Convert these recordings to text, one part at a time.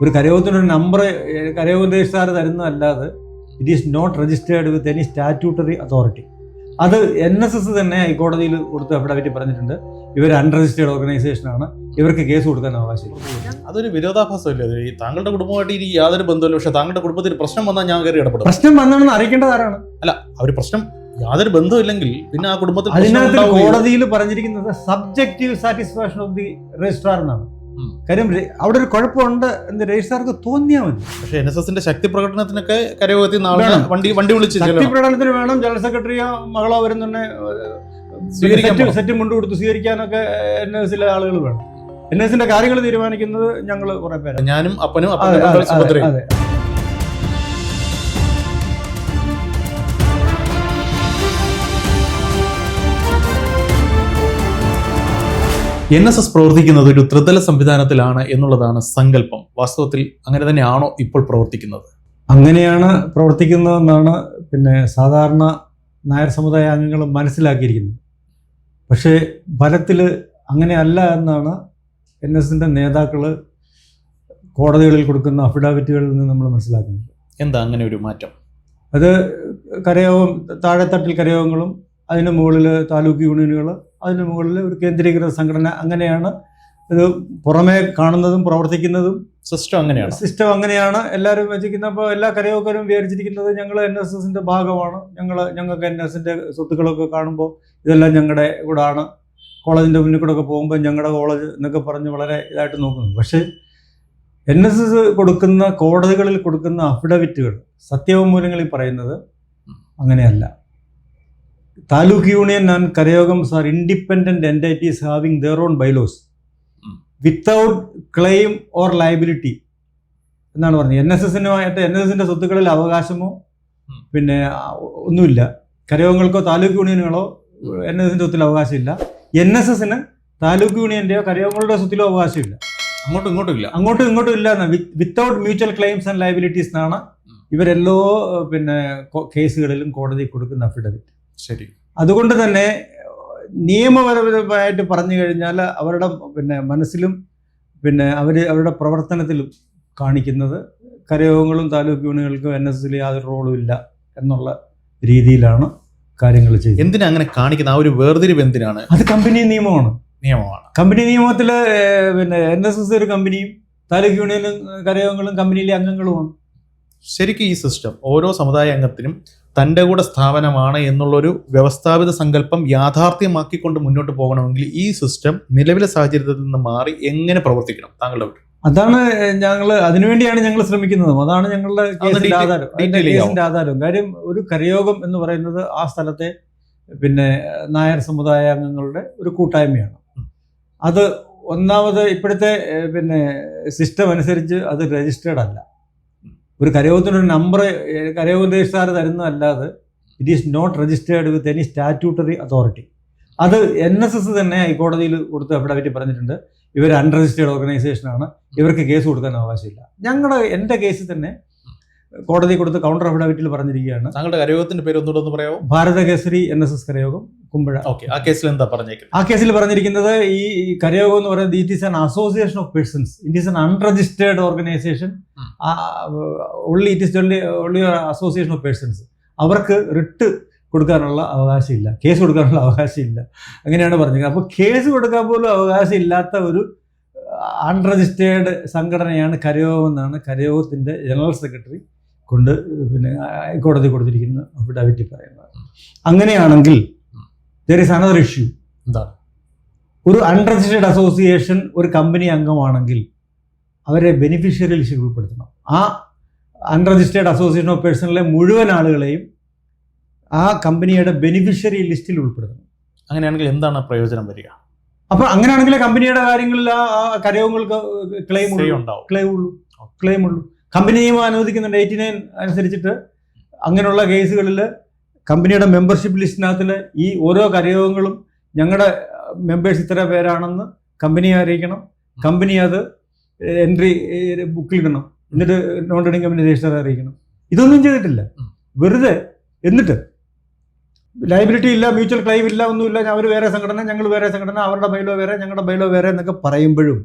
ഒരു കരയോഗത്തിനൊരു നമ്പർ കരയോഗ രജിസ്ട്രാർ തരുന്നതല്ലാതെ it is not registered with any statutory authority. അത് NSS തന്നെ ഹൈക്കോടതിയിൽ കൊടുത്ത് അഫിഡവിറ്റ് പറഞ്ഞിട്ടുണ്ട്. ഇവർ അൺരജിസ്റ്റേർഡ് ഓർഗനൈസേഷനാണ്, ഇവർക്ക് കേസ് കൊടുക്കാൻ അവകാശമില്ല. അതൊരു വിരോധാഭാസമല്ലേ? ഈ താങ്കളുടെ കുടുംബമായിട്ട് ഇനി യാതൊരു ബന്ധമില്ല, പക്ഷെ താങ്കളുടെ കുടുംബത്തിൽ പ്രശ്നം വന്നാൽ ഞാൻ കയറി ഇടപെടും. പ്രശ്നം വന്നാണെന്ന് അറിയിക്കേണ്ടത് ആരാണ്? അല്ല, അവർ പ്രശ്നം യാതൊരു ബന്ധമില്ലെങ്കിൽ പിന്നെ ആ കുടുംബത്തിൽ അതിനകത്ത് കോടതിയിൽ പറഞ്ഞിരിക്കുന്നത് subjective satisfaction of the registrar എന്നാണ്. കാര്യം അവിടെ ഒരു കുഴപ്പമുണ്ട് എന്ന് രജിസ്ട്രാർക്ക് തോന്നിയാൽ മതി. പക്ഷേ NSSന്റെ ശക്തി പ്രകടനത്തിനൊക്കെ കരയോഗത്തിൽ വണ്ടി വിളിച്ച് ശക്തി പ്രകടനത്തിന് വേണം. ജനറൽ സെക്രട്ടറിയോ മകളോ അവരും തന്നെ സെറ്റ് മുണ്ട് കൊടുത്ത് സ്വീകരിക്കാനൊക്കെ NSSലെ ആളുകൾ വേണം. NSSന്റെ കാര്യങ്ങൾ തീരുമാനിക്കുന്നത് ഞങ്ങൾ കുറെ പേര്, ഞാനും അപ്പനും. അതെ. NSS പ്രവർത്തിക്കുന്നത് ഒരു ത്രിതല സംവിധാനത്തിലാണ് എന്നുള്ളതാണ് സങ്കല്പം. വാസ്തവത്തിൽ അങ്ങനെ തന്നെയാണോ ഇപ്പോൾ പ്രവർത്തിക്കുന്നത്? അങ്ങനെയാണ് പ്രവർത്തിക്കുന്നതെന്നാണ് സാധാരണ നായർ സമുദായ അംഗങ്ങൾ മനസ്സിലാക്കിയിരിക്കുന്നത്. പക്ഷേ ഫലത്തിൽ അങ്ങനെയല്ല എന്നാണ് NSSന്റെ നേതാക്കൾ കോടതികളിൽ കൊടുക്കുന്ന അഫിഡാവിറ്റുകളിൽ നിന്ന് നമ്മൾ മനസ്സിലാക്കുന്നത്. എന്താ അങ്ങനെ ഒരു മാറ്റം? അത് കരയോഗം, താഴെത്തട്ടിൽ കരയോഗങ്ങളും അതിന് മുകളിൽ താലൂക്ക് യൂണിയനുകൾ, അതിന് മുകളിൽ ഒരു കേന്ദ്രീകൃത സംഘടന, അങ്ങനെയാണ് ഇത് പുറമേ കാണുന്നതും പ്രവർത്തിക്കുന്നതും. സിസ്റ്റം അങ്ങനെയാണ് എല്ലാവരും വെച്ചിരിക്കുന്നത്. അപ്പോൾ എല്ലാ കരയോഗക്കാരും വിചാരിച്ചിരിക്കുന്നത് ഞങ്ങൾ NSSന്റെ ഭാഗമാണ്, ഞങ്ങൾക്ക് NSSന്റെ സ്വത്തുക്കളൊക്കെ കാണുമ്പോൾ ഇതെല്ലാം ഞങ്ങളുടെ കൂടാണ്, കോളേജിൻ്റെ മുന്നിൽ കൂടെ ഒക്കെ പോകുമ്പോൾ ഞങ്ങളുടെ കോളേജ് എന്നൊക്കെ പറഞ്ഞ് വളരെ ഇതായിട്ട് നോക്കുന്നു. പക്ഷേ NSS കൊടുക്കുന്ന, കോടതികളിൽ കൊടുക്കുന്ന അഫിഡവിറ്റുകൾ, സത്യവാങ്മൂലങ്ങളിൽ പറയുന്നത് അങ്ങനെയല്ല. Taluk union and karayogams are independent entities having their own bylaws without claim or liability എന്നാണ് പറഞ്ഞത്. NSSന്റെ സ്വത്തുക്കളിൽ അവകാശമോ ഒന്നുമില്ല. കരയോഗങ്ങൾക്കോ താലൂക്ക് യൂണിയനുകളോ NSSന്റെ സ്വത്തിൽ അവകാശമില്ല. NSSന് താലൂക്ക് യൂണിയന്റെയോ കരയോഗങ്ങളുടെ സ്വത്തിലോ അവകാശമില്ല. അങ്ങോട്ടും ഇങ്ങോട്ടും ഇല്ല. Without mutual claims and liabilities എന്നാണ് ഇവരെല്ലോ കേസുകളിലും കോടതി കൊടുക്കുന്ന അഫിഡവിറ്റ്. ശരി. അതുകൊണ്ട് തന്നെ നിയമപരമായിട്ട് പറഞ്ഞു കഴിഞ്ഞാൽ അവരുടെ മനസ്സിലും അവരുടെ പ്രവർത്തനത്തിലും കാണിക്കുന്നത് കരയോഗങ്ങളും താലൂക്ക് യൂണിയനുകൾക്കും NSSൽ യാതൊരു റോളും ഇല്ല എന്നുള്ള രീതിയിലാണ് കാര്യങ്ങൾ ചെയ്യുന്നത്. എന്തിനാ അങ്ങനെ കാണിക്കുന്നത്? ആ ഒരു വേർതിരിവ് എന്തിനാണ്? അത് കമ്പനി നിയമമാണ്. കമ്പനി നിയമത്തിൽ NSS ഒരു കമ്പനിയും താലൂക്ക് യൂണിയനും കരയോഗങ്ങളും കമ്പനിയിലെ അംഗങ്ങളുമാണ്. ശരിക്കും ഈ സിസ്റ്റം ഓരോ സമുദായ അംഗത്തിനും തൻ്റെ കൂടെ സ്ഥാപനമാണ് എന്നുള്ളൊരു വ്യവസ്ഥാപിത സങ്കല്പം യാഥാർത്ഥ്യമാക്കിക്കൊണ്ട് മുന്നോട്ട് പോകണമെങ്കിൽ ഈ സിസ്റ്റം നിലവിലെ സാഹചര്യത്തിൽ നിന്ന് മാറി എങ്ങനെ പ്രവർത്തിക്കണം? താങ്കളുടെ അതാണ് അതിനുവേണ്ടിയാണ് ഞങ്ങൾ ശ്രമിക്കുന്നത്. അതാണ് ഞങ്ങളുടെ കേസിന്റെ ആധാരം. കാര്യം ഒരു കരയോഗം എന്ന് പറയുന്നത് ആ സ്ഥലത്തെ നായർ സമുദായ അംഗങ്ങളുടെ ഒരു കൂട്ടായ്മയാണ്. അത് ഒന്നാമത് ഇപ്പോഴത്തെ സിസ്റ്റം അനുസരിച്ച് അത് രജിസ്റ്റേർഡ് അല്ല. ഒരു കരയോഗത്തിനൊരു നമ്പർ കരയോഗ രജിസ്ട്രാർ തരുന്നതല്ലാതെ it is not registered with any statutory authority. അത് NSS തന്നെ ഹൈക്കോടതിയിൽ കൊടുത്ത് അഫിഡവിറ്റ് പറഞ്ഞിട്ടുണ്ട്. ഇവർ അൺരജിസ്റ്റേർഡ് ഓർഗനൈസേഷനാണ്, ഇവർക്ക് കേസ് കൊടുക്കാൻ അവകാശമില്ല. എൻ്റെ കേസിൽ തന്നെ കോടതി കൊടുത്ത് കൗണ്ടർ അഫിഡവിറ്റിൽ പറഞ്ഞിരിക്കുകയാണ്. താങ്കളുടെ കരയോഗത്തിന്റെ പേര് ഒന്നുകൂടെ പറയാമോ? ഭാരതകേസരി NSS കരയോഗം കുമ്പഴ. ആ കേസിൽ എന്താ പറഞ്ഞേക്കുന്നത്? ആ കേസിൽ പറഞ്ഞിരിക്കുന്നത് ഈ കരയോഗം എന്ന് പറയുന്നത് it is an association of persons, it is an unregistered organisation, only association of persons. അവർക്ക് റിട്ട് കൊടുക്കാനുള്ള അവകാശമില്ല, കേസ് കൊടുക്കാനുള്ള അവകാശമില്ല, അങ്ങനെയാണ് പറഞ്ഞത്. അപ്പോൾ കേസ് കൊടുക്കാൻ പോലും അവകാശമില്ലാത്ത ഒരു അൺരജിസ്റ്റേർഡ് സംഘടനയാണ് കരയോഗം എന്നാണ് കരയോഗത്തിൻ്റെ ജനറൽ സെക്രട്ടറി കൊണ്ട് ഹൈക്കോടതി കൊടുത്തിരിക്കുന്ന അഫിഡവിറ്റ് പറയുന്നത്. അങ്ങനെയാണെങ്കിൽ there is another issue. എന്താണ്? ഒരു അൺരജിസ്റ്റേർഡ് അസോസിയേഷൻ ഒരു കമ്പനി അംഗമാണെങ്കിൽ അവരെ ബെനിഫിഷ്യറി ലിസ്റ്റിൽ ഉൾപ്പെടുത്തണം. ആ അൺരജിസ്റ്റേർഡ് അസോസിയേഷൻ ഓഫ് പേഴ്സണിലെ മുഴുവൻ ആളുകളെയും ആ കമ്പനിയുടെ ബെനിഫിഷ്യറി ലിസ്റ്റിൽ ഉൾപ്പെടുത്തണം. അങ്ങനെയാണെങ്കിൽ എന്താണ് പ്രയോജനം വരിക? അപ്പോൾ അങ്ങനെയാണെങ്കിൽ കമ്പനിയുടെ കാര്യങ്ങളിൽ ആ കരയോഗങ്ങൾക്ക് ക്ലെയിം ഉള്ളൂ. കമ്പനി നിയമം അനുവദിക്കുന്നുണ്ട് 89 അനുസരിച്ചിട്ട്. അങ്ങനെയുള്ള കേസുകളിൽ കമ്പനിയുടെ മെമ്പർഷിപ്പ് ലിസ്റ്റിനകത്തിൽ ഈ ഓരോ കരയോഗങ്ങളും ഞങ്ങളുടെ മെമ്പേഴ്സ് ഇത്ര പേരാണെന്ന് കമ്പനിയെ അറിയിക്കണം. കമ്പനി അത് എൻട്രി ബുക്കിലിടണം, എന്നിട്ട് നോൺ ട്രേഡിംഗ് കമ്പനി രജിസ്റ്റർ അറിയിക്കണം. ഇതൊന്നും ചെയ്തിട്ടില്ല. വെറുതെ എന്നിട്ട് ലയബിലിറ്റി ഇല്ല, മ്യൂച്വൽ ക്ലെയിം ഇല്ല, ഒന്നുമില്ല, അവർ വേറെ സംഘടന, ഞങ്ങൾ വേറെ സംഘടന, അവരുടെ ബൈലോ വേറെ, ഞങ്ങളുടെ ബൈലോ വേറെ എന്നൊക്കെ പറയുമ്പോഴും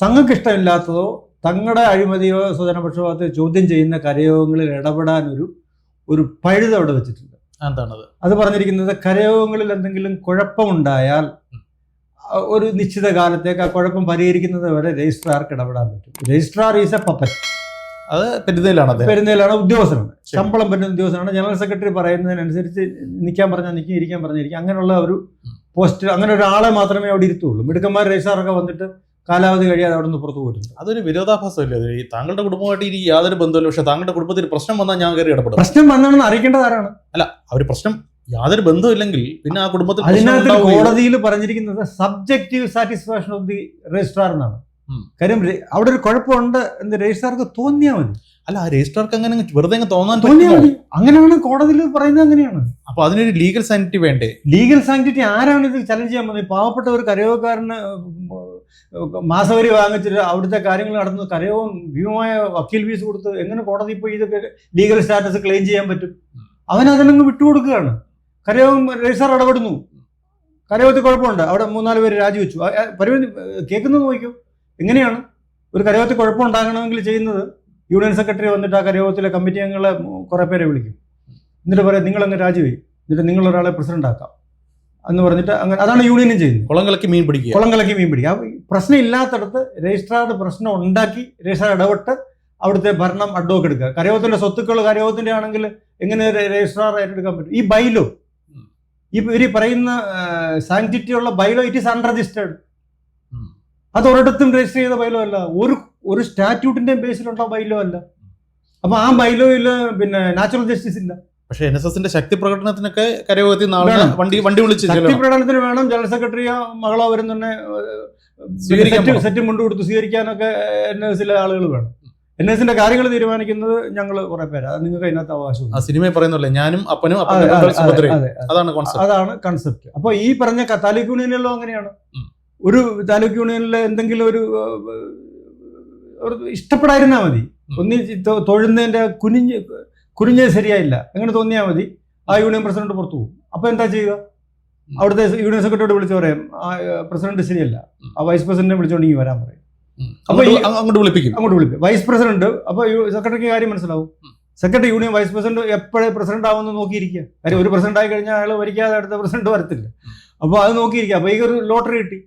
തങ്ങൾക്ക് ഇഷ്ടമില്ലാത്തതോ തങ്ങളുടെ അഴിമതിയോ സ്വജനപക്ഷപാതത്തെ ചോദ്യം ചെയ്യുന്ന കരയോഗങ്ങളിൽ ഇടപെടാൻ ഒരു പഴുത് അവിടെ വെച്ചിട്ടുണ്ട്. എന്താണത്? അത് പറഞ്ഞിരിക്കുന്നത് കരയോഗങ്ങളിൽ എന്തെങ്കിലും കുഴപ്പമുണ്ടായാൽ ഒരു നിശ്ചിത കാലത്തേക്ക് ആ കുഴപ്പം പരിഹരിക്കുന്നത് വരെ രജിസ്ട്രാർക്ക് ഇടപെടാൻ പറ്റും. Registrar is A puppet. അത് പെരുന്നയിലാണ് ഉദ്യോഗസ്ഥനാണ്, ശമ്പളം പറ്റുന്ന ഉദ്യോഗസ്ഥനാണ്. ജനറൽ സെക്രട്ടറി പറയുന്നതിനനുസരിച്ച് നിൽക്കാൻ പറഞ്ഞാൽ നിൽക്കും, ഇരിക്കാൻ പറഞ്ഞാൽ ഇരിക്കും. അങ്ങനെയുള്ള ഒരു പോസ്റ്റ്, അങ്ങനെ ഒരാളെ മാത്രമേ അവിടെ ഇരുത്തുള്ളൂ. മിടുക്കന്മാർ രജിസ്ട്രാറൊക്കെ വന്നിട്ട് കാലാവധി കഴിയാതെ അവിടെ നിന്ന് പുറത്തു പോയിട്ടുണ്ട്. അതൊരു വിരോധാഭാസമല്ലേ? ഈ താങ്കളുടെ കുടുംബമായിട്ട് ഇനി യാതൊരു ബന്ധമില്ല, പക്ഷെ താങ്കളുടെ കുടുംബത്തിൽ പ്രശ്നം വന്നാൽ ഞാൻ കയറി ഇടപെടും. പ്രശ്നം വന്നാണെന്ന് അറിയിക്കേണ്ടത് ആരാണ്? അല്ല, അവർ പ്രശ്നം യാതൊരു ബന്ധമില്ലെങ്കിൽ പിന്നെ ആ കുടുംബത്തിൽ അതിനകത്ത് കോടതിയിൽ പറഞ്ഞിരിക്കുന്നത് subjective satisfaction of the registrar എന്നാണ്. കാര്യം അവിടെ ഒരു കുഴപ്പമുണ്ട് എന്ന് രജിസ്ട്രാർക്ക് തോന്നിയാൽ മതി. അല്ല, ആ രജിസ്ട്രാർക്ക് അങ്ങനെ വെറുതെ തോന്നിയാൽ മതി. അങ്ങനെയാണ് കോടതിയിൽ പറയുന്നത്. അങ്ങനെയാണ്. അപ്പൊ അതിനൊരു ലീഗൽ സാനിറ്റി വേണ്ടേ? ലീഗൽ സാനിറ്റി ആരാണ് ഇത് ചലഞ്ച് ചെയ്യാൻ പോകുന്നത്? പാവപ്പെട്ട ഒരു കരയോഗക്കാരന് മാസവരി വാങ്ങിച്ചിട്ട് അവിടുത്തെ കാര്യങ്ങൾ നടന്നു, കരയോഗം ഭീമമായ വക്കീൽ ഫീസ് കൊടുത്ത് എങ്ങനെ കോടതി പോയി ഇതൊക്കെ ലീഗൽ സ്റ്റാറ്റസ് ക്ലെയിം ചെയ്യാൻ പറ്റും? അവനതിനങ്ങ് വിട്ടുകൊടുക്കുകയാണ്. കരയോഗം രജിസ്ട്രാർ ഇടപെടുന്നു, കരയോഗത്തിൽ കുഴപ്പമുണ്ട്, അവിടെ 3-4 പേര് രാജിവെച്ചു. പരിപാടി കേൾക്കുന്നത് നോക്കൂ. എങ്ങനെയാണ് ഒരു കരയോഗത്തിൽ കുഴപ്പമുണ്ടാകണമെങ്കിൽ ചെയ്യുന്നത്? യൂണിയൻ സെക്രട്ടറി വന്നിട്ട് ആ കരയോഗത്തിലെ കമ്മിറ്റി അംഗങ്ങളെ കുറേ പേരെ വിളിക്കും. എന്നിട്ട് പറയാം നിങ്ങളങ്ങ് രാജിവെയും, എന്നിട്ട് നിങ്ങളൊരാളെ പ്രസിഡന്റ് ആക്കാം എന്ന് പറഞ്ഞിട്ട് അങ്ങനെ. അതാണ് യൂണിയനും ചെയ്യുന്നത്. കുളം കലക്കി മീൻ പിടിക്കുക. പ്രശ്നം ഇല്ലാത്തടത്ത് രജിസ്ട്രാറുടെ പ്രശ്നം ഉണ്ടാക്കി രജിസ്ട്രാർ ഇടപെട്ട് അവിടുത്തെ ഭരണം അഡ്വോക്ക് എടുക്കുക. കരയോഗത്തിന്റെ സ്വത്തുക്കൾ കരയോഗത്തിന്റെ ആണെങ്കിൽ എങ്ങനെ രജിസ്ട്രാർ ഏറ്റെടുക്കാൻ പറ്റും? ഈ ബൈലോ, ഇവർ പറയുന്ന സാങ്ക്ടിറ്റി ഉള്ള ബൈലോ, ഇറ്റ് ഈസ് അൺരജിസ്റ്റേർഡ്. അത് ഒരിടത്തും രജിസ്റ്റർ ചെയ്ത ബൈലോ അല്ല, ഒരു സ്റ്റാറ്റ്യൂട്ടിന്റെ ബേസിലുള്ള ബൈലോ അല്ല. അപ്പൊ ആ ബൈലോയിൽ പിന്നെ നാച്ചുറൽ ജസ്റ്റിസ് ഇല്ല. പക്ഷേ NSSന്റെ ശക്തി പ്രകടനത്തിനൊക്കെ കരയോഗത്തിൽ വണ്ടി വിളിച്ച് ശക്തി പ്രകടനത്തിന് വേണം. ജനറൽ സെക്രട്ടറിയോ മകളോ വരും തന്നെ സെറ്റ് മുണ്ട് കൊടുത്ത് സ്വീകരിക്കാനൊക്കെ NSSലെ ആളുകൾ വേണം. NSSന്റെ കാര്യങ്ങൾ തീരുമാനിക്കുന്നത് ഞങ്ങൾ കുറെ പേര്. അത് നിങ്ങൾക്ക് അതിനകത്ത് അവകാശം. ആ സിനിമയിൽ പറയുന്നല്ലേ, ഞാനും അപ്പനും അതാണ് കൺസെപ്റ്റ്. അപ്പൊ ഈ പറഞ്ഞ താലൂക്ക് യൂണിയനിലോ അങ്ങനെയാണ്. ഒരു താലൂക്ക് യൂണിയനിൽ എന്തെങ്കിലും ഒരു ഇഷ്ടപ്പെടാതിരുന്നാൽ മതി. തൊഴുന്നതിന്റെ കുനിഞ്ഞത് ശരിയായില്ല എങ്ങനെ തോന്നിയാൽ മതി, ആ യൂണിയൻ പ്രസിഡന്റ് പുറത്തു പോകും. അപ്പൊ എന്താ ചെയ്യുക? അവിടുത്തെ യൂണിയൻ സെക്രട്ടറിയോട് വിളിച്ചു പറയാം ആ പ്രസിഡന്റ് ശരിയല്ല, ആ വൈസ് പ്രസിഡന്റിനെ വിളിച്ചോണ്ടെങ്കിൽ വരാൻ പറയും. അപ്പൊ അങ്ങോട്ട് വിളിപ്പിക്കും വൈസ് പ്രസിഡന്റ്. അപ്പൊ സെക്രട്ടറിക്ക് കാര്യം മനസ്സിലാവും. സെക്രട്ടറി യൂണിയൻ വൈസ് പ്രസിഡന്റ് എപ്പോഴേ പ്രസിഡന്റ് ആവുമെന്ന് നോക്കിയിരിക്കുക. കാര്യം ഒരു പ്രസിഡന്റ് ആയി കഴിഞ്ഞാൽ അയാൾ ഭരിക്കാതെ അടുത്ത പ്രസിഡന്റ് വരത്തില്ല. അപ്പൊ അത് നോക്കിയിരിക്കുക. അപ്പൊ ഈ ഒരു ലോട്ടറി കിട്ടി,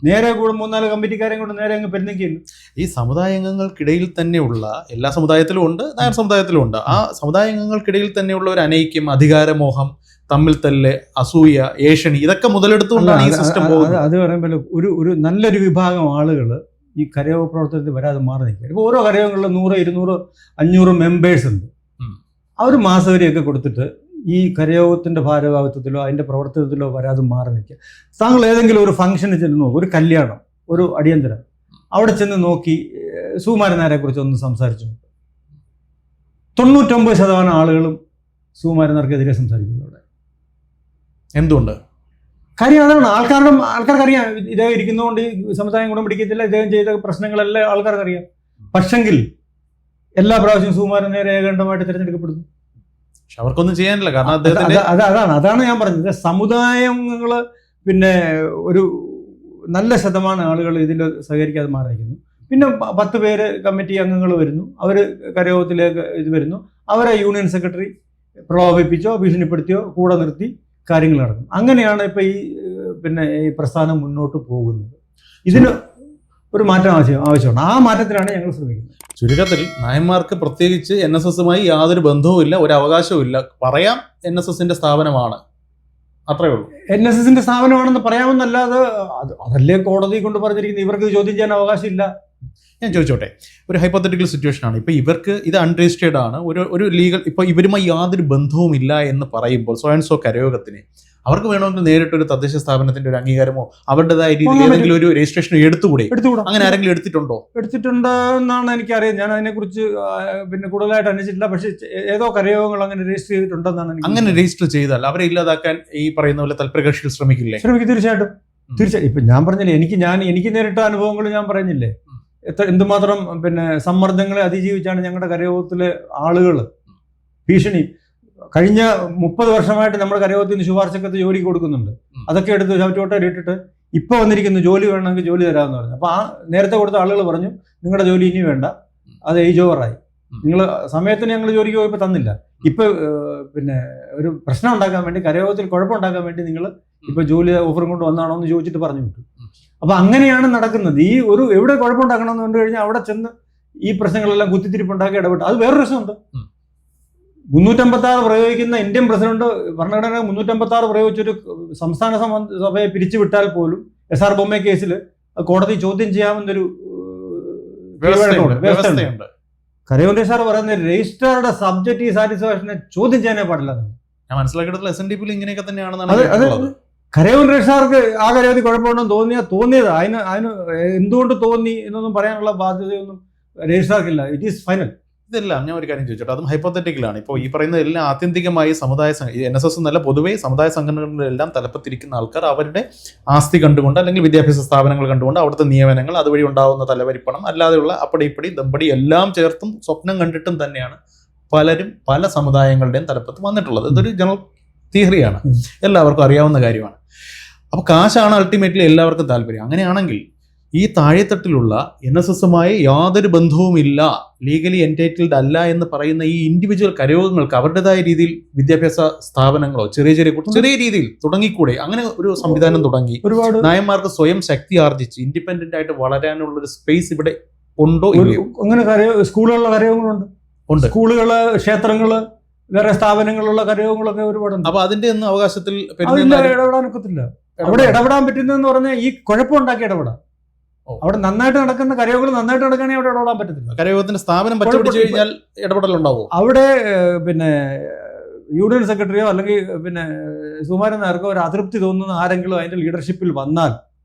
നേരെ കൂടെ 3-4 കമ്മിറ്റിക്കാരെയും കൊണ്ട് നേരെ അങ്ങ് പെരുന്നിക്കുന്നു. ഈ സമുദായ അംഗങ്ങൾക്കിടയിൽ തന്നെയുള്ള, എല്ലാ സമുദായത്തിലും ഉണ്ട്, നായർ സമുദായത്തിലും ഉണ്ട്, ആ സമുദായ അംഗങ്ങൾക്കിടയിൽ തന്നെയുള്ള ഒരു അനൈക്യം, അധികാരമോഹം, തമ്മിൽ തല്ല്, അസൂയ, ഏഷണി, ഇതൊക്കെ മുതലെടുത്തുകൊണ്ടാണ് ഈ സിസ്റ്റം പോകുന്നത്. അത് പറയുമ്പോൾ ഒരു നല്ലൊരു വിഭാഗം ആളുകൾ ഈ കരയോഗ പ്രവർത്തനത്തിൽ വരാതെ മാറി നിൽക്കുക. ഇപ്പോൾ ഓരോ കരയോഗങ്ങളിലും 100, 200, 500 മെമ്പേഴ്സ് ഉണ്ട്. അവർ മാസവരിയൊക്കെ കൊടുത്തിട്ട് ഈ കരയോഗത്തിന്റെ ഭാരവാഹിത്വത്തിലോ അതിന്റെ പ്രവർത്തനത്തിലോ വരാതെ മാറി നിൽക്കുക. താങ്കൾ ഏതെങ്കിലും ഒരു ഫംഗ്ഷന് ചെന്ന് നോക്കും, ഒരു കല്യാണം, ഒരു അടിയന്തരം, അവിടെ ചെന്ന് നോക്കി സുകുമാരൻ നായരെ കുറിച്ച് ഒന്ന് സംസാരിച്ചു. 99% ആളുകളും സുകുമാരൻ നായർക്കെതിരെ സംസാരിക്കുന്നു. അവിടെ എന്തുകൊണ്ട്? കാര്യം അതാണ്. ആൾക്കാർക്കറിയാം ഇദ്ദേഹം ഇരിക്കുന്നതുകൊണ്ട് ഈ സമുദായം ഗുണം പിടിക്കത്തില്ല, ഇദ്ദേഹം ചെയ്ത പ്രശ്നങ്ങളെല്ലാം ആൾക്കാർക്കറിയാം. പക്ഷെങ്കിൽ എല്ലാ പ്രാവശ്യവും സുകുമാരൻ നായർ ഏകണ്ഠമായിട്ട് തിരഞ്ഞെടുക്കപ്പെടുന്നു. പക്ഷെ അവർക്കൊന്നും ചെയ്യാനില്ല. കാരണം അതാണ് ഞാൻ പറഞ്ഞത്. സമുദായങ്ങൾ പിന്നെ ഒരു നല്ല ശതമാനം ആളുകൾ ഇതിൽ സഹകരിക്കാതെ മാറിയിരിക്കുന്നു. പിന്നെ 10 പേര് കമ്മിറ്റി അംഗങ്ങൾ വരുന്നു, അവർ കരയോഗത്തിലേക്ക് ഇത് വരുന്നു, അവരെ യൂണിയൻ സെക്രട്ടറി പ്രലോഭിപ്പിച്ചോ ഭീഷണിപ്പെടുത്തിയോ കൂടെ നിർത്തി കാര്യങ്ങൾ നടക്കും. അങ്ങനെയാണ് ഇപ്പം ഈ പ്രസ്ഥാനം മുന്നോട്ട് പോകുന്നത്. ഇതിന് ഒരു മാറ്റം ആവശ്യമാണ്. ആ മാറ്റത്തിലാണ് ഞങ്ങൾ ശ്രമിക്കുന്നത്. ചുരുക്കത്തിൽ നായന്മാർക്ക് പ്രത്യേകിച്ച് NSSുമായി യാതൊരു ബന്ധവുമില്ല, ഒരു അവകാശവും ഇല്ല. പറയാം NSSന്റെ സ്ഥാപനമാണ്, അത്രേ ഉള്ളൂ. NSSന്റെ സ്ഥാപനമാണെന്ന് പറയാമെന്നല്ലാതെ അതല്ലേ കോടതി കൊണ്ട് പറഞ്ഞിരിക്കുന്നത്. ഇവർക്ക് ചോദ്യം ചെയ്യാൻ അവകാശമില്ല. ഞാൻ ചോദിച്ചോട്ടെ, ഒരു ഹൈപ്പോത്തറ്റിക്കൽ സിറ്റുവേഷൻ ആണ്. ഇപ്പോൾ ഇവർക്ക് ഇത് അൺരജിസ്റ്റേർഡ് ആണ്, ഒരു ലീഗൽ, ഇപ്പോൾ ഇവരുമായി യാതൊരു ബന്ധവുമില്ല എന്ന് പറയുമ്പോൾ സോ കരയോഗത്തിന് അവർക്ക് വേണമെങ്കിൽ നേരിട്ടൊരു തദ്ദേശ സ്ഥാപനത്തിന്റെ ഒരു അംഗീകാരമോ അവരുടേതായ രീതിയിൽ ഏതെങ്കിലും ഒരു രജിസ്ട്രേഷൻ എടുത്തുകൂടെ? അങ്ങനെ ആരെങ്കിലും എടുത്തിട്ടുണ്ടെന്നാണ് എനിക്കറിയാം. ഞാൻ അതിനെക്കുറിച്ച് പിന്നെ കൂടുതലായിട്ട് അന്വേഷിച്ചിട്ടില്ല. പക്ഷേ ഏതോ കരയോഗങ്ങൾ അങ്ങനെ രജിസ്റ്റർ ചെയ്തിട്ടുണ്ടെന്നാണ്. അങ്ങനെ രജിസ്റ്റർ ചെയ്താൽ അവരെ ഇല്ലാതാക്കാൻ ഈ പറയുന്ന പോലെ തൽപരകക്ഷികൾ ശ്രമിക്കും. തീർച്ചയായിട്ടും. ഇപ്പൊ ഞാൻ പറഞ്ഞില്ലേ, എനിക്ക് നേരിട്ട അനുഭവങ്ങൾ ഞാൻ പറഞ്ഞില്ലേ, എന്തുമാത്രം പിന്നെ സമ്മർദ്ദങ്ങളെ അതിജീവിച്ചാണ് ഞങ്ങളുടെ കരയോഗത്തിലെ ആളുകൾ. ഭീഷണി കഴിഞ്ഞ 30 വർഷമായിട്ട് നമ്മുടെ കരയോഗത്തിൽ നിന്ന് ശുപാർശക്കത്ത് ജോലിക്ക് കൊടുക്കുന്നുണ്ട്. അതൊക്കെ എടുത്ത് ചവിറ്റോട്ടയിൽ ഇട്ടിട്ട് ഇപ്പോൾ വന്നിരിക്കുന്നു ജോലി വേണമെങ്കിൽ ജോലി തരാമെന്ന് പറഞ്ഞു. അപ്പോൾ ആ നേരത്തെ കൊടുത്ത ആളുകൾ പറഞ്ഞു നിങ്ങളുടെ ജോലി ഇനി വേണ്ട, അത് ഏജ് ഓവറായി, നിങ്ങൾ സമയത്തിന് ഞങ്ങൾ ജോലിക്ക് പോയപ്പോൾ തന്നില്ല, ഇപ്പോൾ പിന്നെ ഒരു പ്രശ്നം ഉണ്ടാക്കാൻ വേണ്ടി, കരയോഗത്തിൽ കുഴപ്പമുണ്ടാക്കാൻ വേണ്ടി നിങ്ങൾ ഇപ്പോൾ ജോലി ഓഫറും കൊണ്ട് വന്നാണോ എന്ന് ചോദിച്ചിട്ട് പറഞ്ഞു വിട്ടു. അപ്പോൾ അങ്ങനെയാണ് നടക്കുന്നത്. ഈ ഒരു എവിടെ കുഴപ്പമുണ്ടാക്കണമെന്ന് കണ്ടു കഴിഞ്ഞാൽ അവിടെ ചെന്ന് ഈ പ്രശ്നങ്ങളെല്ലാം കുത്തിത്തിരിപ്പുണ്ടാക്കി ഇടപെട്ട്. അത് വേറൊരു രസമുണ്ട്. 356 പ്രയോഗിക്കുന്ന ഇന്ത്യൻ പ്രസിഡന്റ് ഭരണഘടന 356 പ്രയോഗിച്ചൊരു സംസ്ഥാന സഭയെ പിരിച്ചുവിട്ടാൽ പോലും SR ബൊമ്മ കേസിൽ കോടതി ചോദ്യം ചെയ്യാമെന്നൊരു വ്യവസ്ഥയുണ്ട്. കരയോന്റെ സാർ പറയുന്നത് രജിസ്ട്രാറുടെ സബ്ജക്റ്റീവ് സാറ്റിസ്ഫാക്ഷനെ ചോദ്യം ചെയ്യാനേ പാടില്ല. ഞാൻ മനസ്സിലാക്കിയിട്ടുള്ള SNDP ഇങ്ങനെയൊക്കെ തന്നെയാണെന്നാണ്. കരയോൻ രജിസ്ട്രാർക്ക് ആ കരയോതി കുഴപ്പമുണ്ടെന്ന് തോന്നിയത് അതിന് എന്തുകൊണ്ട് തോന്നി എന്നൊന്നും പറയാനുള്ള ബാധ്യതയൊന്നും രജിസ്ട്രാർക്കില്ല. It is final. ഇതെല്ലാം ഞാൻ ഒരു കാര്യം ചോദിച്ചോട്ടെ, അതും ഹൈപ്പോത്തറ്റിക്കലാണ്. ഇപ്പോൾ ഈ പറയുന്ന എല്ലാം ആത്യന്തികമായി സമുദായ NSS എന്നല്ല, പൊതുവേ സമുദായ സംഘടനകളിലെല്ലാം തലപ്പത്തിരിക്കുന്ന ആൾക്കാർ അവരുടെ ആസ്തി കണ്ടുകൊണ്ട് അല്ലെങ്കിൽ വിദ്യാഭ്യാസ സ്ഥാപനങ്ങൾ കണ്ടുകൊണ്ട് അവിടുത്തെ നിയമനങ്ങൾ, അതുവഴി ഉണ്ടാകുന്ന തലവരിപ്പണം, അല്ലാതെയുള്ള അപ്പടി ഇപ്പടി ദമ്പടി എല്ലാം ചേർത്തും സ്വപ്നം കണ്ടിട്ടും തന്നെയാണ് പലരും പല സമുദായങ്ങളുടെയും തലപ്പത്ത് വന്നിട്ടുള്ളത്. ഇതൊരു ജനറൽ തിയറിയാണ്, എല്ലാവർക്കും അറിയാവുന്ന കാര്യമാണ്. അപ്പോൾ കാശാണ് അൾട്ടിമേറ്റ്ലി എല്ലാവർക്കും താല്പര്യം. അങ്ങനെയാണെങ്കിൽ ഈ താഴെത്തട്ടിലുള്ള NSSമായി യാതൊരു ബന്ധവുമില്ല, ലീഗലി എൻറ്റൈറ്റിൽഡ് അല്ല എന്ന് പറയുന്ന ഈ ഇൻഡിവിജ്വൽ കരയോഗങ്ങൾക്ക് അവരുടേതായ രീതിയിൽ വിദ്യാഭ്യാസ സ്ഥാപനങ്ങളോ ചെറിയ രീതിയിൽ തുടങ്ങിക്കൂടെ? അങ്ങനെ ഒരു സംവിധാനം തുടങ്ങി ഒരുപാട് നായന്മാർക്ക് സ്വയം ശക്തി ആർജിച്ച് ഇൻഡിപെൻഡന്റ് ആയിട്ട് വളരാനുള്ള ഒരു സ്പേസ് ഇവിടെ ഉണ്ടോ? അങ്ങനെ സ്കൂളുകളിലെ കരയോഗങ്ങളുണ്ട്, സ്കൂളുകള്, ക്ഷേത്രങ്ങള്, വേറെ സ്ഥാപനങ്ങളുള്ള കരയോഗങ്ങളൊക്കെ ഒരുപാടുണ്ട്. അപ്പൊ അതിന്റെ ഒന്നും അവകാശത്തിൽ ഇടപെടാനൊക്കത്തില്ല. അവിടെ ഇടപെടാൻ പറ്റുന്നതെന്ന് പറഞ്ഞാൽ ഈ കുഴപ്പമുണ്ടാക്കി ഇടപെടാം. അവിടെ നന്നായിട്ട് നടക്കുന്ന കരയോഗങ്ങൾ നന്നായിട്ട് നടക്കുകയാണെങ്കിൽ അവിടെ ഇടപെടാൻ പറ്റത്തില്ല. കരയോഗത്തിന്റെ സ്ഥാപനം പറ്റുപിടിച്ചു കഴിഞ്ഞാൽ ഇടപെടലുണ്ടാവും. അവിടെ പിന്നെ യൂണിയൻ സെക്രട്ടറിയോ അല്ലെങ്കിൽ പിന്നെ സുകുമാരൻ നായർക്കോ ഒരു അതൃപ്തി തോന്നുന്ന ആരെങ്കിലും അതിന്റെ ലീഡർഷിപ്പിൽ വന്നാൽ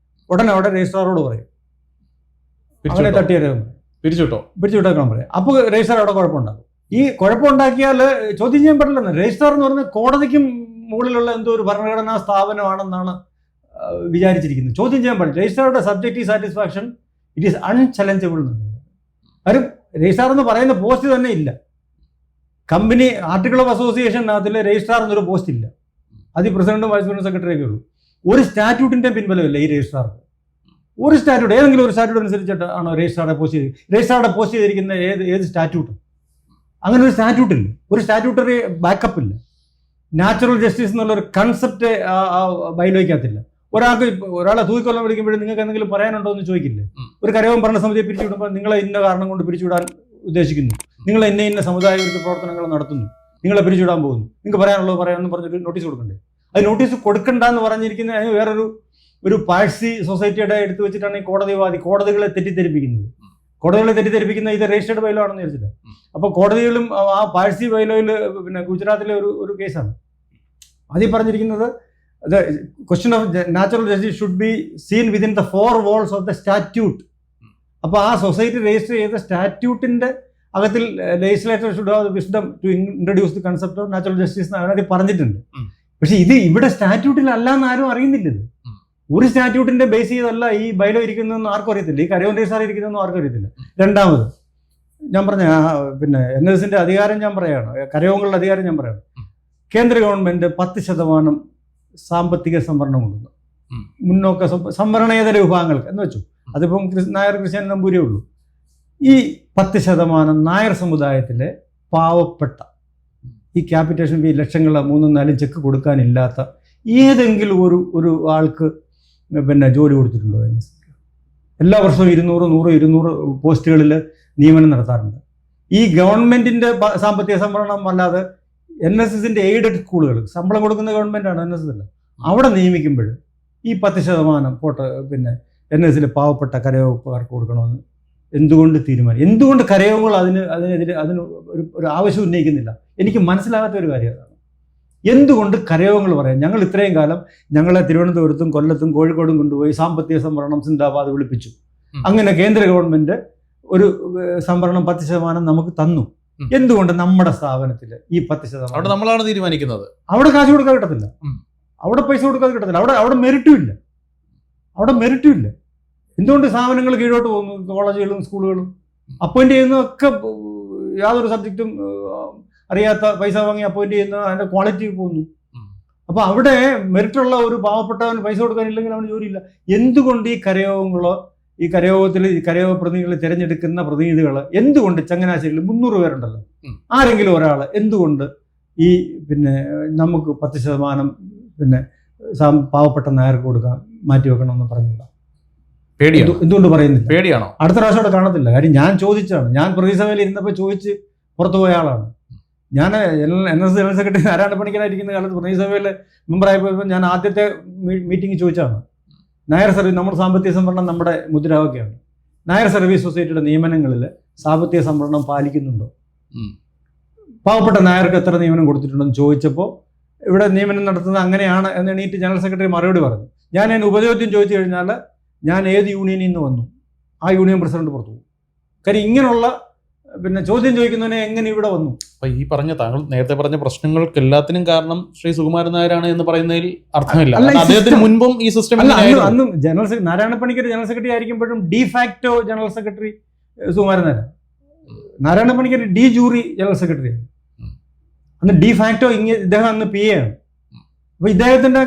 ഉടനെ അവിടെ രജിസ്ട്രാറോട് പറയും, അങ്ങനെ തട്ടിയ പിരിച്ചുവിട്ടേക്കണം പറയും. അപ്പോൾ രജിസ്ട്രാർ അവിടെ കുഴപ്പമുണ്ടാകും. ഈ കുഴപ്പമുണ്ടാക്കിയാൽ ചോദ്യം ചെയ്യാൻ പറ്റില്ലെന്ന്. രജിസ്ട്രാർ എന്ന് പറഞ്ഞാൽ കോടതിക്കും മുകളിലുള്ള എന്തോ ഒരു ഭരണഘടനാ സ്ഥാപനമാണെന്നാണ് വിചാരിച്ചിരിക്കുന്നത്. ചോദ്യം ചെയ്യാൻ പാടില്ല. രജിസ്ട്രാറുടെ സബ്ജക്റ്റീവ് സാറ്റിസ്ഫാക്ഷൻ ഇറ്റ് ഈസ് അൺചലഞ്ചബിൾ എന്നുള്ളത്. കാര്യം രജിസ്ട്രാർ എന്ന് പറയുന്ന പോസ്റ്റ് തന്നെ ഇല്ല. കമ്പനി ആർട്ടിക്കിൾ ഓഫ് അസോസിയേഷനകത്തിൽ രജിസ്ട്രാർ എന്നൊരു പോസ്റ്റ് ഇല്ല. അത് ഈ പ്രസിഡന്റും വൈസ് പ്രസിഡന്റ് സെക്രട്ടറിയൊക്കെ ഉള്ളൂ. ഒരു സ്റ്റാറ്റ്യൂട്ടിന്റെ പിൻബലമില്ല ഈ രജിസ്ട്രാർക്ക്. ഒരു സ്റ്റാറ്റ്യൂട്ട്, ഏതെങ്കിലും ഒരു സ്റ്റാറ്റ്യൂട്ട് അനുസരിച്ചിട്ട് ആണോ രജിസ്ട്രാറെ പോസ്റ്റ് ചെയ്ത്? രജിസ്ട്രാറുടെ പോസ്റ്റ് ചെയ്തിരിക്കുന്ന ഏത് സ്റ്റാറ്റ്യൂട്ട്? അങ്ങനെ ഒരു സ്റ്റാറ്റ്യൂട്ട് ഇല്ല, ഒരു സ്റ്റാറ്റ്യൂട്ടറി ബാക്കപ്പ് ഇല്ല. നാച്ചുറൽ ജസ്റ്റിസ് എന്നുള്ളൊരു കൺസെപ്റ്റ് ബൈലോയ്ക്കകത്തില്ല. ഒരാളെ തൂക്കിക്കൊല്ലാൻ വിളിക്കുമ്പോഴും നിങ്ങൾക്ക് എന്തെങ്കിലും പറയാനുണ്ടോ എന്ന് ചോദിക്കില്ലേ? ഒരു കരയോഗം ഭരണസമിതിയെ പിരിച്ചുവിടുമ്പോൾ നിങ്ങളെ ഇന്ന കാരണം കൊണ്ട് പിരിച്ചുവിടാൻ ഉദ്ദേശിക്കുന്നു, നിങ്ങൾ ഇന്ന സമുദായ വിരുദ്ധ പ്രവർത്തനങ്ങൾ നടത്തുന്നു, നിങ്ങളെ പിരിച്ചുവിടാൻ പോകുന്നു, നിങ്ങൾക്ക് പറയാനുള്ളത് പറയാമെന്ന് പറഞ്ഞിട്ട് നോട്ടീസ് കൊടുക്കണ്ടേ? അത് നോട്ടീസ് കൊടുക്കണ്ട എന്ന് പറഞ്ഞിരിക്കുന്ന അതിന് വേറൊരു പാഴ്സി സൊസൈറ്റിയുടെ എടുത്തു വെച്ചിട്ടാണ് ഈ കോടതികളെ തെറ്റിദ്ധരിപ്പിക്കുന്നത്. കോടതികളെ തെറ്റിദ്ധരിപ്പിക്കുന്ന ഇത് രജിസ്റ്റേർഡ് ബൈലോ ആണെന്ന് വിചാരിച്ചില്ല. അപ്പോൾ കോടതികളും ആ പാഴ്സി ബൈലോയിൽ പിന്നെ ഗുജറാത്തിലെ ഒരു കേസാണ്. അതിൽ പറഞ്ഞിരിക്കുന്നത് the question of natural justice should be seen within the four walls of the statute. അപ്പോൾ ആ സൊസൈറ്റി രജിസ്റ്റർ ചെയ്ത സ്റ്റാറ്റ്യൂട്ടിന്റെ അകത്തിൽ legislator should have the wisdom to introduce the concept of natural justice എന്ന് അതിനകത്ത് പറഞ്ഞിട്ടുണ്ട്. പക്ഷെ ഇത് ഇവിടെ സ്റ്റാറ്റ്യൂട്ടിൽ അല്ല എന്ന് ആരും അറിയുന്നില്ല. ഇത് ഒരു സ്റ്റാറ്റ്യൂട്ടിന്റെ ബേസ് ചെയ്തല്ല ഈ ബൈലോ ഇരിക്കുന്നതെന്ന് ആർക്കും അറിയത്തില്ല, ഈ കരയോൻ രജിസ്ട്രാർ ഇരിക്കുന്നതെന്നും ആർക്കും അറിയത്തില്ല. രണ്ടാമത് ഞാൻ പറഞ്ഞ പിന്നെ NSSന്റെ അധികാരം ഞാൻ പറയാണ്, കരയോഗങ്ങളുടെ അധികാരം ഞാൻ പറയാണ്. കേന്ദ്ര ഗവൺമെന്റ് 10% സാമ്പത്തിക സംവരണം കൊണ്ടുവന്നു മുന്നോക്ക സംവരണേതര വിഭാഗങ്ങൾക്ക് എന്ന് വെച്ചു. അതിപ്പം നായർ, ക്രിസ്ത്യൻ, നമ്പൂരേ ഉള്ളൂ. ഈ 10% നായർ സമുദായത്തിലെ പാവപ്പെട്ട ഈ ക്യാപിറ്റേഷൻ ഫീ ലക്ഷങ്ങൾ 3-4 ചെക്ക് കൊടുക്കാനില്ലാത്ത ഏതെങ്കിലും ഒരു ആൾക്ക് പിന്നെ ജോലി കൊടുത്തിട്ടുണ്ടോ? എല്ലാ വർഷവും 200 പോസ്റ്റുകളിൽ നിയമനം നടത്താറുണ്ട്. ഈ ഗവൺമെന്റിന്റെ സാമ്പത്തിക സംവരണം അല്ലാതെ NSSന്റെ എയ്ഡഡ് സ്കൂളുകൾ ശമ്പളം കൊടുക്കുന്ന ഗവൺമെന്റാണ്, NSS അല്ല. അവിടെ നിയമിക്കുമ്പോൾ ഈ 10% പോട്ടെ പിന്നെ NSSലെ പാവപ്പെട്ട കരയോഗക്കാർക്ക് കൊടുക്കണമെന്ന് എന്തുകൊണ്ട് തീരുമാനം? എന്തുകൊണ്ട് കരയോഗങ്ങൾ അതിന് ഒരു ആവശ്യം ഉന്നയിക്കുന്നില്ല? എനിക്ക് മനസ്സിലാകാത്ത ഒരു കാര്യം അതാണ്. എന്തുകൊണ്ട് കരയോഗങ്ങൾ പറയാം ഞങ്ങൾ ഇത്രയും കാലം ഞങ്ങളെ തിരുവനന്തപുരത്തും കൊല്ലത്തും കോഴിക്കോടും കൊണ്ടുപോയി സാമ്പത്തിക സംവരണം സിന്ദാബാദ് വിളിപ്പിച്ചു. അങ്ങനെ കേന്ദ്ര ഗവൺമെന്റ് ഒരു സംവരണം 10% നമുക്ക് തന്നു. എന്തുകൊണ്ട് നമ്മുടെ സ്ഥാപനത്തിൽ ഈ 10% അവിടെ നമ്മളാണ് തീരുമാനിക്കുന്നത്? അവിടെ കാശ് കൊടുക്കാൻ കിട്ടത്തില്ല, അവിടെ പൈസ കൊടുക്കാതെ കിട്ടത്തില്ല, അവിടെ മെറിറ്റും ഇല്ല, അവിടെ മെറിറ്റും ഇല്ല. എന്തുകൊണ്ട് സ്ഥാപനങ്ങൾ കീഴോട്ട് പോകുന്നു? കോളേജുകളും സ്കൂളുകളും അപ്പോയിന്റ് ചെയ്യുന്നതൊക്കെ യാതൊരു സബ്ജക്റ്റും അറിയാത്ത പൈസ വാങ്ങി അപ്പോയിന്റ് ചെയ്യുന്ന അതിന്റെ ക്വാളിറ്റി പോകുന്നു. അപ്പോൾ അവിടെ മെറിറ്റുള്ള ഒരു പാവപ്പെട്ടവന് പൈസ കൊടുക്കാനില്ലെങ്കിൽ അവന് ജോലിയില്ല. എന്തുകൊണ്ട് ഈ കരയോഗങ്ങളോ ഈ കരയോഗ പ്രതിനിധികൾ തിരഞ്ഞെടുക്കുന്ന പ്രതിനിധികൾ എന്തുകൊണ്ട് ചങ്ങനാശ്ശേരിയിൽ 300 പേരുണ്ടല്ലോ, ആരെങ്കിലും ഒരാൾ എന്തുകൊണ്ട് ഈ നമുക്ക് 10% പാവപ്പെട്ട നായർക്ക് കൊടുക്കാൻ മാറ്റിവെക്കണമെന്ന് പറഞ്ഞുകൂടാ? എന്തുകൊണ്ട് പറയുന്നില്ല? പേടിയാണോ? അടുത്ത പ്രാവശ്യം അവിടെ കാണത്തില്ല. കാര്യം ഞാൻ ചോദിച്ചാണ്, ഞാൻ പ്രതിസഭയിൽ ഇരുന്നപ്പോൾ ചോദിച്ച് പുറത്തു പോയ ആളാണ്. ഞാൻ NSS ജനറൽ സെക്രട്ടറി നാരായണ പണിക്കരായിരിക്കുന്ന കാലത്ത് പ്രതിസഭയിൽ മെമ്പറായപ്പോൾ ഞാൻ ആദ്യത്തെ മീറ്റിംഗ് ചോദിച്ചാണ്, നായർ സർവീസ്, നമ്മുടെ സാമ്പത്തിക സംവരണം നമ്മുടെ മുദ്രാവാക്യമാണ്, നായർ സർവീസ് സൊസൈറ്റിയുടെ നിയമനങ്ങളിൽ സാമ്പത്തിക സംവരണം പാലിക്കുന്നുണ്ടോ, പാവപ്പെട്ട നായർക്ക് എത്ര നിയമനം കൊടുത്തിട്ടുണ്ടെന്ന് ചോദിച്ചപ്പോൾ ഇവിടെ നിയമനം നടത്തുന്നത് അങ്ങനെയാണ് എന്ന് എണീറ്റ് ജനറൽ സെക്രട്ടറി മറുപടി പറഞ്ഞു. ഞാൻ ഉപചോദ്യം ചോദിച്ചു കഴിഞ്ഞാൽ ഞാൻ ഏത് യൂണിയനിൽ നിന്ന് വന്നു, ആ യൂണിയൻ പ്രസിഡന്റ് പുറത്തു പോകും. കാര്യം ഇങ്ങനെയുള്ള ചോദ്യം ചോദിക്കുന്നവനെ എങ്ങനെ ഇവിടെ വന്നു? അപ്പൊ ഈ താങ്കൾ നേരത്തെ പറഞ്ഞ പ്രശ്നങ്ങൾക്ക് എല്ലാത്തിനും കാരണം ശ്രീ സുകുമാരൻ നായരാണ് എന്ന് പറയുന്നതിൽ അർത്ഥമില്ല. അദ്ദേഹത്തിന് മുൻപും ഈ സിസ്റ്റം അന്നും നാരായണ പണിക്കർ ജനറൽ സെക്രട്ടറി ആയിരിക്കുമ്പോഴും de facto general secretary Sukumaran Nair, Narayana Panicker de jure general സെക്രട്ടറിയാണ്. അന്ന് ഡിഫാക്ടോ ഇദ്ദേഹം അന്ന് PA ആണ്. അപ്പൊ ഇദ്ദേഹത്തിന്റെ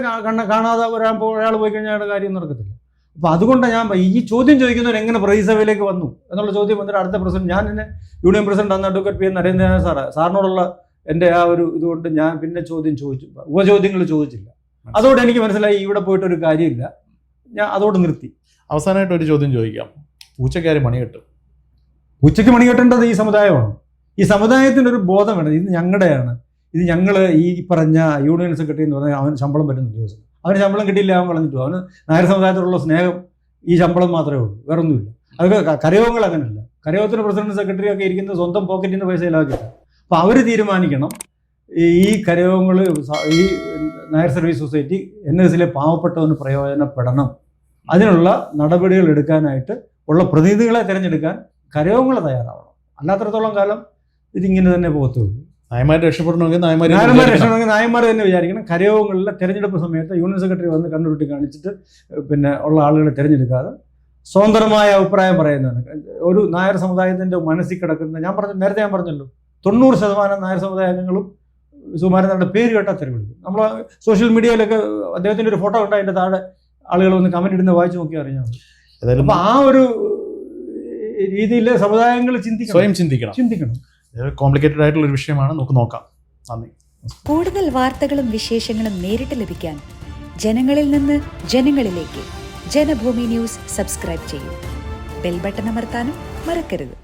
കാണാതെ ഒരാൾ പോയി കഴിഞ്ഞാൽ കാര്യം നടക്കത്തില്ല. അപ്പോൾ അതുകൊണ്ട് ഞാൻ ഈ ചോദ്യം ചോദിക്കുന്നവർ എങ്ങനെ പ്രതിസഭയിലേക്ക് വന്നു എന്നുള്ള ചോദ്യം വന്നിട്ട് അടുത്ത പ്രസിഡന്റ്, ഞാൻ എന്നെ യൂണിയൻ പ്രസിഡന്റ് അന്ന് അഡ്വക്കേറ്റ് PN നരേന്ദ്രനാഥ് സാറിനോടുള്ള എൻ്റെ ആ ഒരു ഇതുകൊണ്ട് ഞാൻ പിന്നെ ഉപചോദ്യങ്ങൾ ചോദിച്ചില്ല. അതോടെ എനിക്ക് മനസ്സിലായി ഇവിടെ പോയിട്ടൊരു കാര്യമില്ല, ഞാൻ അതോടെ നിർത്തി. അവസാനമായിട്ട് ഒരു ചോദ്യം ചോദിക്കാം. ഉച്ചയ്ക്ക് മണികെട്ട്? ഉച്ചയ്ക്ക് മണികെട്ടേണ്ടത് ഈ സമുദായമാണ്. ഈ സമുദായത്തിനൊരു ബോധം വേണം. ഇത് ഞങ്ങളുടെയാണ്, ഇത് ഞങ്ങൾ ഈ പറഞ്ഞ യൂണിയൻ സെക്രട്ടറി എന്ന് പറഞ്ഞാൽ അവന് ശമ്പളം പറ്റുന്ന ദിവസം അവന് ശമ്പളം കിട്ടിയില്ല, അവൻ കളഞ്ഞിട്ടു. അവന് നായർ സമുദായത്തോടുള്ള സ്നേഹം ഈ ശമ്പളം മാത്രമേ ഉള്ളൂ, വേറെ ഒന്നുമില്ല. അതൊക്കെ കരയോഗങ്ങൾ അങ്ങനെയല്ല. കരയോഗത്തിന് പ്രസിഡന്റ് സെക്രട്ടറി ഒക്കെ ഇരിക്കുന്നത് സ്വന്തം പോക്കറ്റിൽ നിന്ന് പൈസ ഇല്ലാക്കിയിട്ടാണ്. അപ്പോൾ അവർ തീരുമാനിക്കണം ഈ കരയോഗങ്ങൾ, ഈ നായർ സർവീസ് സൊസൈറ്റി NSSലെ പാവപ്പെട്ടവന് പ്രയോജനപ്പെടണം. അതിനുള്ള നടപടികൾ എടുക്കാനായിട്ട് ഉള്ള പ്രതിനിധികളെ തിരഞ്ഞെടുക്കാൻ കരയോഗങ്ങൾ തയ്യാറാവണം. അല്ലാത്തടത്തോളം കാലം ഇതിങ്ങനെ തന്നെ പോകത്തുള്ളൂ. നായന്മാർ രക്ഷപ്പെടണമെങ്കിൽ നായന്മാർ തന്നെ വിചാരിക്കണം. കരയോഗങ്ങളിലെ തെരഞ്ഞെടുപ്പ് സമയത്ത് യൂണിയൻ സെക്രട്ടറി വന്ന് കണ്ണുരുട്ടി കാണിച്ചിട്ട് ഉള്ള ആളുകളെ തിരഞ്ഞെടുക്കാതെ സ്വതന്ത്രമായ അഭിപ്രായം പറയുന്നതാണ്. ഒരു നായർ സമുദായത്തിൻ്റെ മനസ്സിൽ കിടക്കുന്ന, നേരത്തെ ഞാൻ പറഞ്ഞല്ലോ, 90% നായർ സമുദായ അംഗങ്ങളും സുകുമാരൻ നായരുടെ പേര് കേട്ടാൽ തെറി വിളിക്കും. നമ്മൾ സോഷ്യൽ മീഡിയയിലൊക്കെ അദ്ദേഹത്തിൻ്റെ ഒരു ഫോട്ടോ ഉണ്ട്, അതിൻ്റെ താഴെ ആളുകൾ വന്ന് കമന്റ് ഇടുന്ന വായിച്ച് നോക്കി അറിഞ്ഞാൽ മതി. അപ്പോൾ ആ ഒരു രീതിയിൽ സമുദായങ്ങൾ സ്വയം ചിന്തിക്കണം. കോംപ്ലിക്കേറ്റഡ് ആയിട്ടുള്ള ഒരു വിഷയമാണ്, നമുക്ക് നോക്കാം. നന്ദി. കൂടുതൽ വാർത്തകളും വിശേഷങ്ങളും നേരിട്ട് ലഭിക്കാൻ ജനങ്ങളിൽ നിന്ന് ജനങ്ങളിലേക്ക് ജനഭൂമി ന്യൂസ് സബ്സ്ക്രൈബ് ചെയ്യൂ. ബെൽ ബട്ടൺ അമർത്താനും മറക്കരുത്.